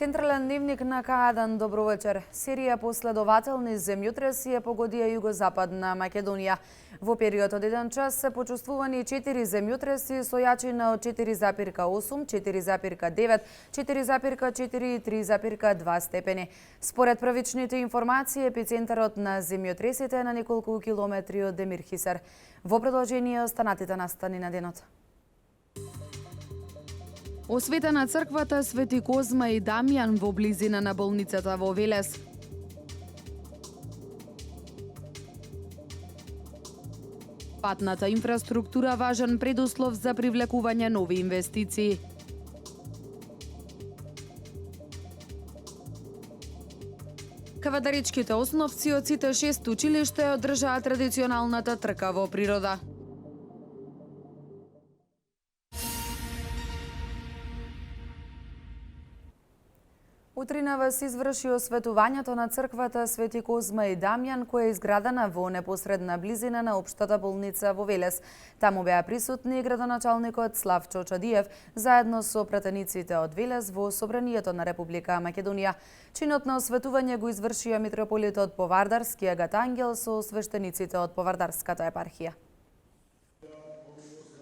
Централен дневник на К1, добро вечер. Серија последователни земјотреси погодија југозападна Македонија. Во период од 1 час се почувствувани 4 земјотреси со јачина од 4,8, 4,9, 4,4 и 3,2 степени. Според првичните информации, епицентарот на земјотресите е на неколку километри од Демирхисар. Во продолжение останатите настани на денот. Осветена црквата Свети Козма и Дамјан во близина на болницата во Велес. Патната инфраструктура важен предуслов за привлекување нови инвестиции. Кавадаричките основци од сите 6 училишта одржаа традиционалната трка во природа. Утринава се изврши осветувањето на црквата Свети Козма и Дамјан, која е изградена во непосредна близина на општата болница во Велес. Таму беа присутни градоначалникот Славчо Чадиев, заедно со пратениците од Велес во Собранието на Република Македонија. Чинот на осветување го извршија митрополитот Повардарски Агат Ангел со свештениците од Повардарската епархија.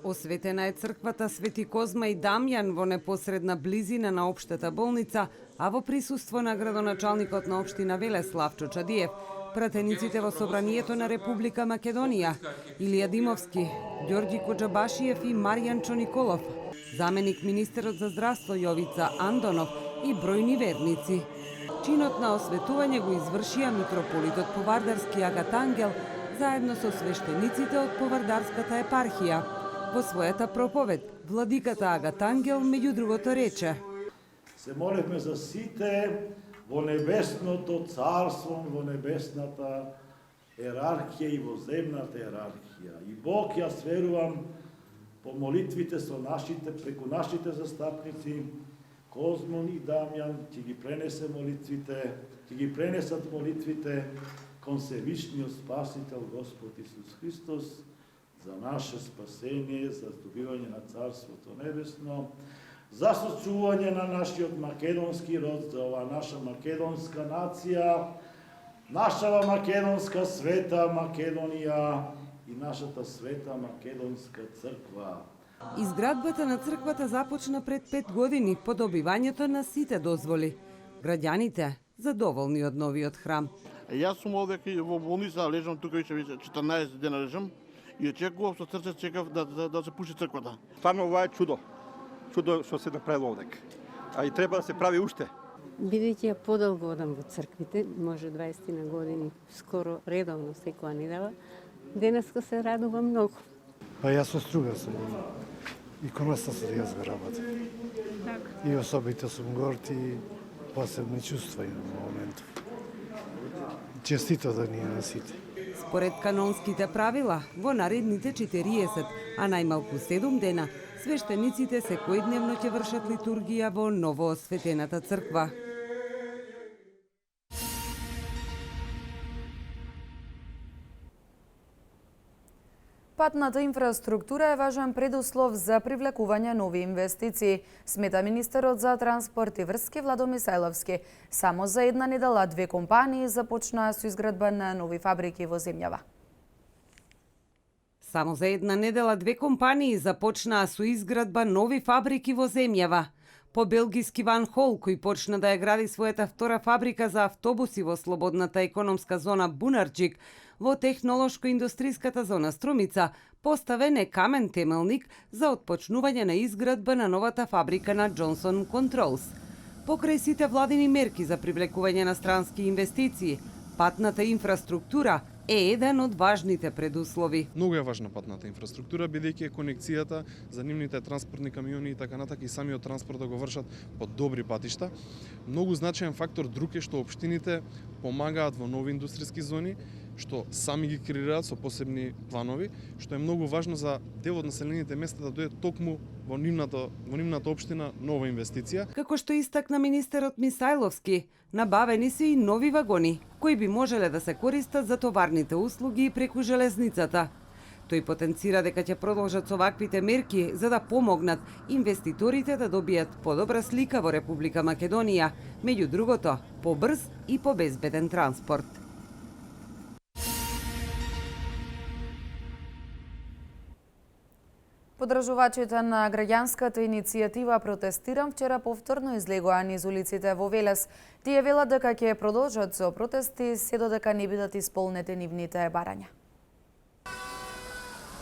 Осветена е црквата Свети Козма и Дамјан во непосредна близина на општата болница, а во присуство на градоначалникот на општина Велес Славчо Чадиев, пратениците во Собранието на Република Македонија Илија Димовски, Ѓорѓи Коџабашиев и Маријанчо Николов, заменик министерот за здравство Јовица Андонов и бројни верници. Чинот на осветување го извршија митрополитот Повардарски Агат Ангел заедно со свештениците од Повардарската епархија. Во својата проповед, владиката Агат Ангел меѓу другото рече: се молевме за сите во небесното царство, во небесната ерархија и во земната ерархија. И Бог, јас верувам, по молитвите со нашите, преку нашите застапници, Козмон и Дамјан, ќе ги пренесе молитвите, ќе ги пренесат молитвите кон Севишниот Спасител Господ Исус Христос, за наше спасение, за здобивање на Царството Небесно, за сочување на нашиот македонски род, за ова наша македонска нација, нашава македонска света Македонија и нашата света македонска црква. Изградбата на црквата започна пред 5 години по добивањето на сите дозволи. Граѓаните задоволни од новиот храм. Јас сум овде во болница, лежам тука веќе 14 дена лежам. И очекував со срце, чекав да се пуши црквата. Стварно ова е чудо. Чудо што се направило овдека. А и треба да се прави уште. Бидејќи ја подолго одам во црквите, може 20 на години, скоро редовно секоја недела, денеска се радувам многу. Па јас со струга сум. Иконостас јас го работам. И особито сум горд и посебни чувства имам во моментов. Честито да ни на сите. Според канонските правила, во наредните 40, а најмалку 7 дена, свештениците секојдневно ќе вршат литургија во новоосветената црква. Патната инфраструктура е важен предуслов за привлекување нови инвестиции, смета министерот за транспорт и врски Владо Мисајловски. Само за една недела 2 компании започнаа со изградба на нови фабрики во земјава. Само за една недела 2 компании започнаа со изградба нови фабрики во земјава. По белгиски Ван Хол, кој почна да ја гради својата втора фабрика за автобуси во слободната економска зона Бунарчик, во технолошко-индустриската зона Струмица, поставен е камен темелник за отпочнување на изградба на новата фабрика на Johnson Controls. Покрај сите владини мерки за привлекување на странски инвестиции, патната инфраструктура е еден од важните предуслови. Многу е важна патната инфраструктура, бидејќи е конекцијата за нивните транспортни камиони и така натака и самиот транспорт да го вршат по добри патишта. Многу значаен фактор друг е што општините помагаат во нови индустријски зони, што сами ги креираат со посебни планови, што е многу важно за дел од населените места да дојде токму во нивната општина нова инвестиција. Како што истакна министерот Мисајловски, набавени се и нови вагони, кои би можеле да се користат за товарните услуги преку железницата. Тој потенцира дека ќе продолжат со ваквите мерки за да помогнат инвеститорите да добијат подобра слика во Република Македонија, меѓу другото, побрз и побезбеден транспорт. Подржувачите на граѓанската иницијатива "Протестирам" вчера повторно излегоа низ улиците во Велес. Тие велат дека ќе продолжат со протести се додека не бидат исполнети нивните барања.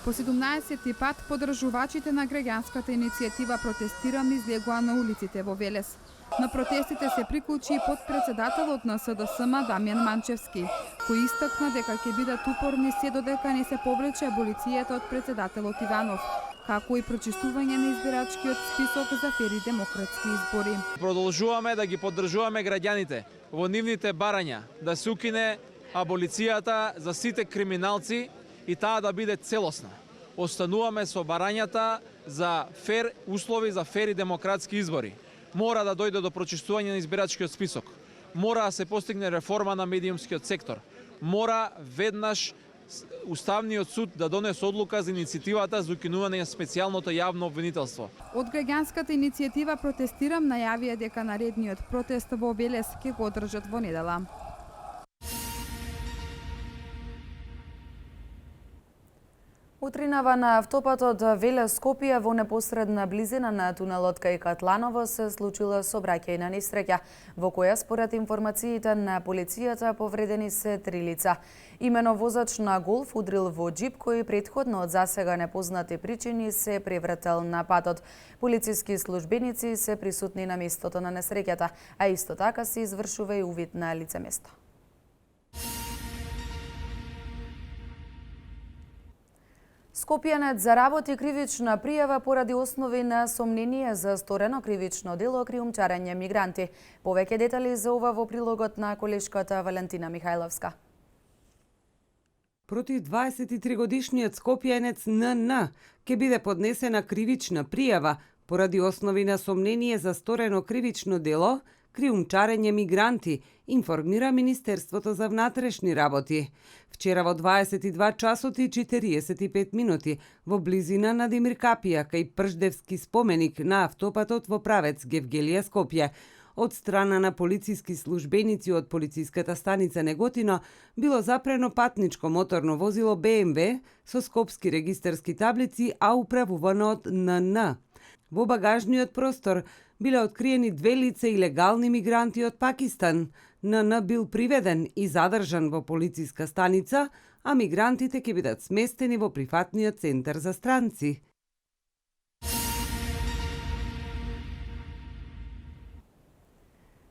По 17-ти пат подржувачите на граѓанската иницијатива "Протестирам" излегоа на улиците во Велес. На протестите се приклучи и подпредседателот на СДСМ Дамјан Манчевски, кој истакна дека ќе бидат упорни се додека не се повлече аболицијата од председателот Иванов, како и прочистување на избирачкиот список за фери демократски избори. Продолжуваме да ги поддржуваме граѓаните во нивните барања, да се укине аболицијата за сите криминалци и таа да биде целосна. Остануваме со барањата за фер услови за фери демократски избори. Мора да дојде до прочистување на избирачкиот список. Мора да се постигне реформа на медиумскиот сектор. Мора веднаш Уставниот суд да донесе одлука за иницијативата за укинување на специјалното јавно обвинителство. Од граѓанската иницијатива "Протестирам" најавија дека наредниот протест во Велес ќе го одржат во недела. Утринава на автопатот Велес-Скопје во непосредна близина на тунелот кај Катланово се случила сообраќајна несреќа, во која според информациите на полицијата повредени се 3 лица. Имено возач на Голф удрил во џип кој претходно од засега непознати причини се превртел на патот. Полициски службеници се присутни на местото на несреќата, а исто така се извршува и увид на лицеместо. Скопјанец заработи кривична пријава поради основи на сомнение за сторено кривично дело криумчарење мигранти. Повеќе детали за ова во прилогот на колешката Валентина Михајловска. Против 23-годишниот скопјанец НН ќе биде поднесена кривична пријава поради основи на сомнение за сторено кривично дело криумчарење мигранти, информира Министерството за внатрешни работи. Вчера во 22 часот и 45 минути во близина на Димиркапија кај Прждевски споменик на автопатот во правец Гевгелија Скопје, од страна на полициски службеници од полициската станица Неготино било запрено патничко моторно возило БМВ со скопски регистарски таблици, а управувано од НН. Во багажниот простор биле откриени 2 лица илегални мигранти од Пакистан. НН бил приведен и задржан во полициска станица, а мигрантите ќе бидат сместени во прифатниот центар за странци.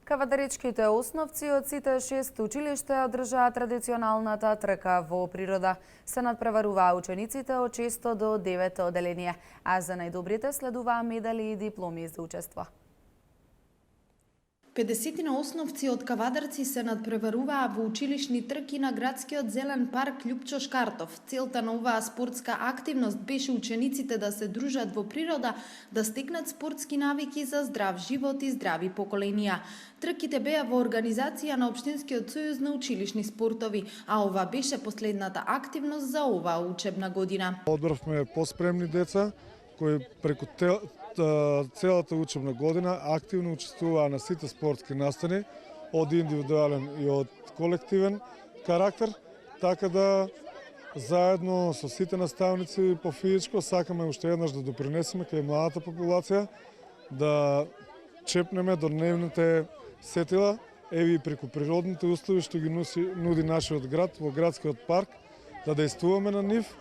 Кавадаричките основци од сите 6 училишта одржаа традиционалната трка во природа. Се надпреваруваа учениците од 6 до 9 оделение, а за најдобрите следуваа медали и дипломи за учество. 50 основци од кавадарци се надпреваруваа во училишни трки на градскиот зелен парк Љупчо Шкартов. Целта на оваа спортска активност беше учениците да се дружат во природа, да стекнат спортски навики за здрав живот и здрави поколенија. Трките беа во организација на Општинскиот сојуз на училишни спортови, а ова беше последната активност за оваа учебна година. Одбравме поспремни деца кои преку целата учебна година активно учествуваа на сите спортски настани, од индивидуален и од колективен карактер, така да заедно со сите наставници по физичко сакаме уште еднаш да допринесеме кај младата популација, да чепнеме до дневните сетила, еви и преку природните услови што ги нуди нашиот град во градскиот парк, да действуваме на нив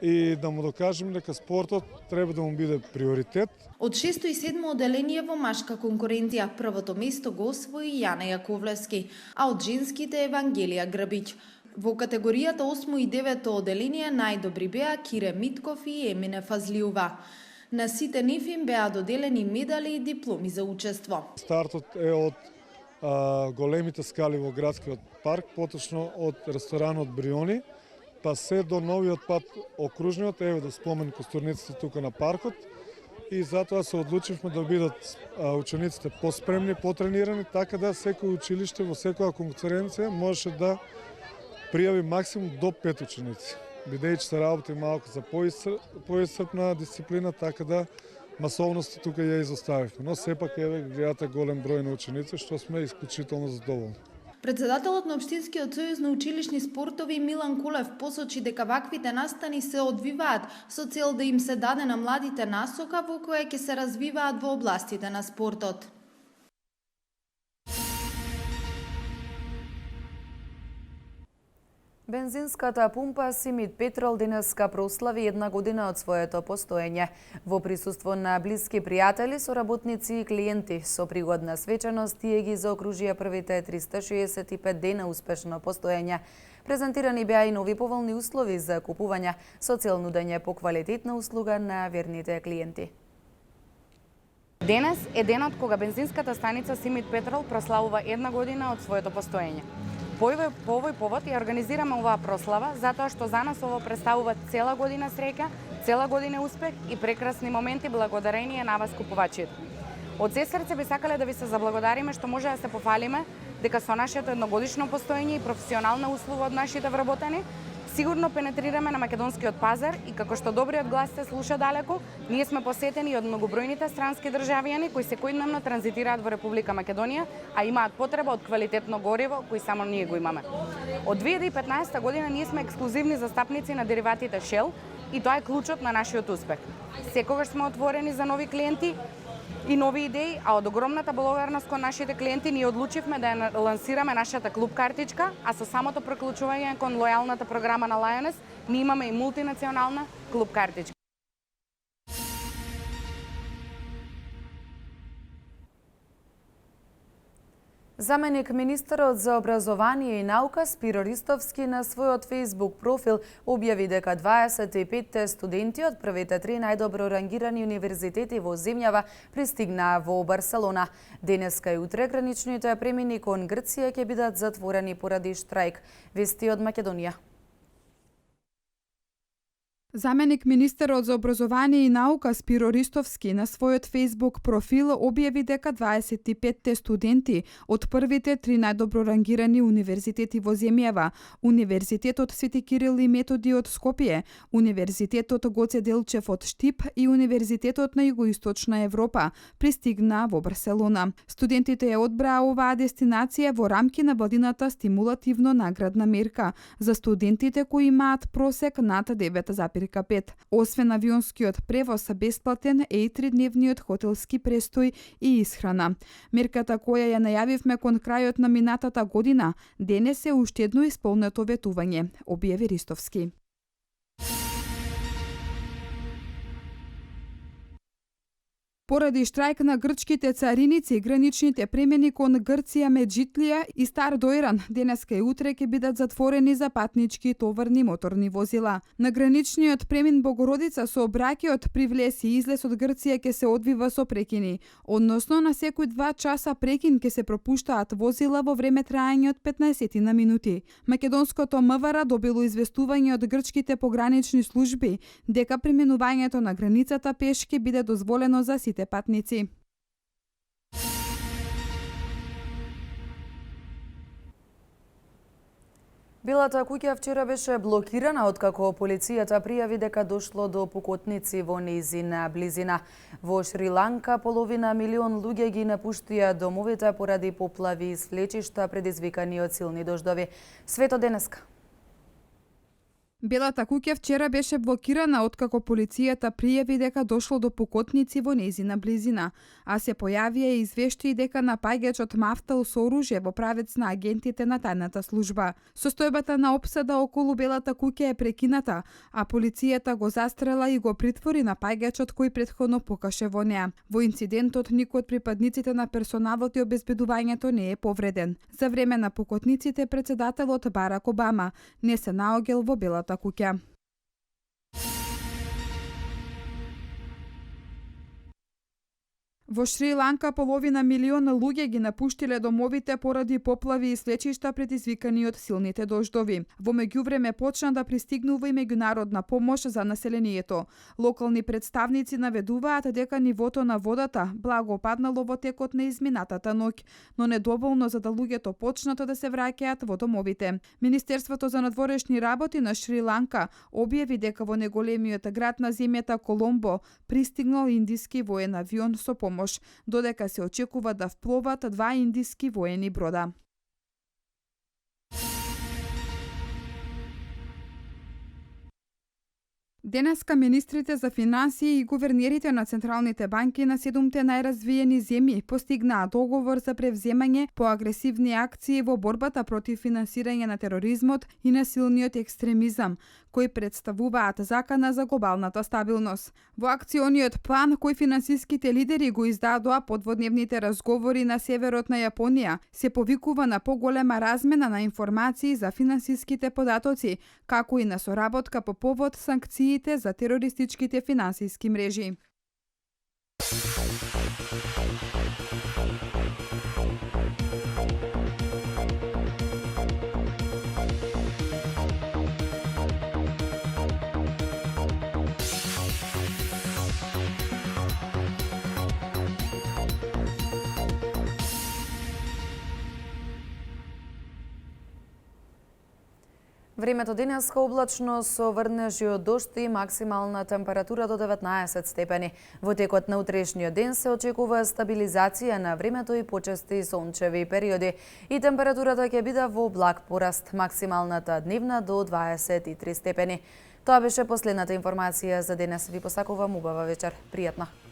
и да му докажеме дека спортот треба да му биде приоритет. Од 6 и 7 оделение во машка конкуренција првото место го освои Јана Јаковлевски, а од женските Евангелија Грбиќ. Во категоријата 8 и 9 оделение најдобри беа Кире Митков и Емине Фазлиува. На сите нив им беа доделени медали и дипломи за учество. Стартот е од големите скали во градскиот парк, поточно од ресторанот Бриони, па се до новиот пат окружниот, еве да спомен костурниците тука на паркот, и затоа се одлучивме да бидат учениците поспремни, потренирани, така да секој училиште во секоја конкуренција можеше да пријави максимум до 5 ученици. бидејќи се работи малку за поисцрпна дисциплина, така да масовноста тука ја изоставивме. Но сепак еве гледате голем број на ученици, што сме исклучително задоволни. Председателот на Општинскиот сојуз на училишни спортови Милан Кулев посочи дека ваквите настани се одвиваат со цел да им се даде на младите насока во која ќе се развиваат во областите на спортот. Бензинската пумпа Симит Петрол денеска прослави 1 година од своето постоење. Во присуство на блиски пријатели, соработници и клиенти, со пригодна свечаност тие ги заокружија првите 365 дена успешно постоење. Презентирани беа и нови поволни услови за купување со цел нудење по квалитетна услуга на верните клиенти. Денес е денот кога бензинската станица Симит Петрол прославува 1 година од своето постоење. По овој повод ја организираме оваа прослава затоа што за нас ово представува цела година среќа, цела година успех и прекрасни моменти благодарение на вас купувачите. Од се срце би сакале да ви се заблагодариме што може да се пофалиме дека со нашето едногодишно постоење и професионална услуга од нашите вработени сигурно пенетрираме на македонскиот пазар и како што добриот глас се слуша далеко, ние сме посетени од многобројните странски државјани кои секојдневно транзитираат во Република Македонија, а имаат потреба од квалитетно гориво кои само ние го имаме. Од 2015 година ние сме ексклузивни застапници на дериватите Shell и тоа е клучот на нашиот успех. Секогаш сме отворени за нови клиенти и нови идеи, а од огромната благодарност кон нашите клиенти ние одлучивме да ја лансираме нашата клуб картичка, а со самото приклучување кон лојалната програма на Lioness, ние имаме и мултинационална клуб картичка. Заменик министерот за образование и наука Спиро Ристовски на својот Facebook профил објави дека 25 студенти од првите 3 најдобро рангирани универзитети во земјава пристигнаа во Барселона. Денеска и утре граничните премини кон Грција ќе бидат затворени поради штрајк. Вести од Македонија. Заменик министерот за образование и наука Спиро Ристовски на својот Facebook профил објави дека 25 студенти од првите 3 најдобро рангирани универзитети во земјава, Универзитетот Свети Кирил и Методи од Скопје, Универзитетот Гоце Делчев од Штип и Универзитетот на Југоисточна Европа, пристигнаа во Барселона. Студентите ја одбраа оваа дестинација во рамки на владината стимулативно наградна мерка за студентите кои имаат просек над 9,5. Освен авионскиот превоз, бесплатен е и 3-дневниот хотелски престој и исхрана. Мерката која ја најавивме кон крајот на минатата година, денес е уште едно исполнето ветување, објави Ристовски. Поради штрајк на грчките цариници, граничните премини кон Грција, Меджитлија и Стар Дојран денеска и утре ќе бидат затворени за патнички и товарни моторни возила. На граничниот премин Богородица сообраќајот при влез и излез од Грција ќе се одвива со прекини, односно на секој 2 часа прекин ќе се пропуштаат возила во време траење од 15 на минути. Македонското МВР добило известување од грчките погранични служби дека преминувањето на границата пеш ќе биде дозволено за сите патници. Белата куќа вчера беше блокирана откако полицијата пријави дека дошло до пукотници во нејзина близина. Во Шри-Ланка половина милион луѓе ги напуштија домовите поради поплави и свлечишта предизвикани од силни дождови. Свето денеска. Белата куќа вчера беше блокирана откако полицијата пријави дека дошло до пукотници во нејзина близина, а се појавија и извешти дека напаѓачот мафтал со оружје во правец на агентите на тајната служба. Состојбата на опсада околу Белата куќа е прекината, а полицијата го застрела и го притвори напаѓачот кој претходно покаше во неа. Во инцидентот никој од припадниците на персоналот и обезбедувањето не е повреден. За време на пукотниците председателот Барак Обама не се наоѓал во Белата куќа. Во Шри-Ланка половина милиона луѓе ги напуштиле домовите поради поплави и слечишта предизвикани од силните дождови. Во меѓувреме почна да пристигнува и меѓународна помош за населението. Локални представници наведуваат дека нивото на водата благо паднало во текот на изминатата ноќ, но недоволно за да луѓето почнат да се враќаат во домовите. Министерството за надворешни работи на Шри-Ланка објави дека во неголемиот град на земјата Коломбо пристигнал индиски воен авион со помош, додека се очекува да впловат 2 индиски воени брода. Денеска министрите за финансии и гувернерите на централните банки на 7 најразвиени земји постигнаа договор за превземање по агресивни акции во борбата против финансирање на тероризмот и насилниот екстремизам, кои представуваат закана за глобалната стабилност. Во акциониот план кој финансиските лидери го издадоа подводневните разговори на северот на Јапонија, се повикува на поголема размена на информации за финансиските податоци, како и на соработка по повод санкциите за терористичките финансиски мрежи. Времето денеска облачно со врнежи од дожд и максимална температура до 19 степени. Во текот на утрешниот ден се очекува стабилизација на времето и почести сончеви периоди и температурата ќе биде во благ пораст, максималната дневна до 23 степени. Тоа беше последната информација за денес. Ви посакувам убава вечер. Пријатно.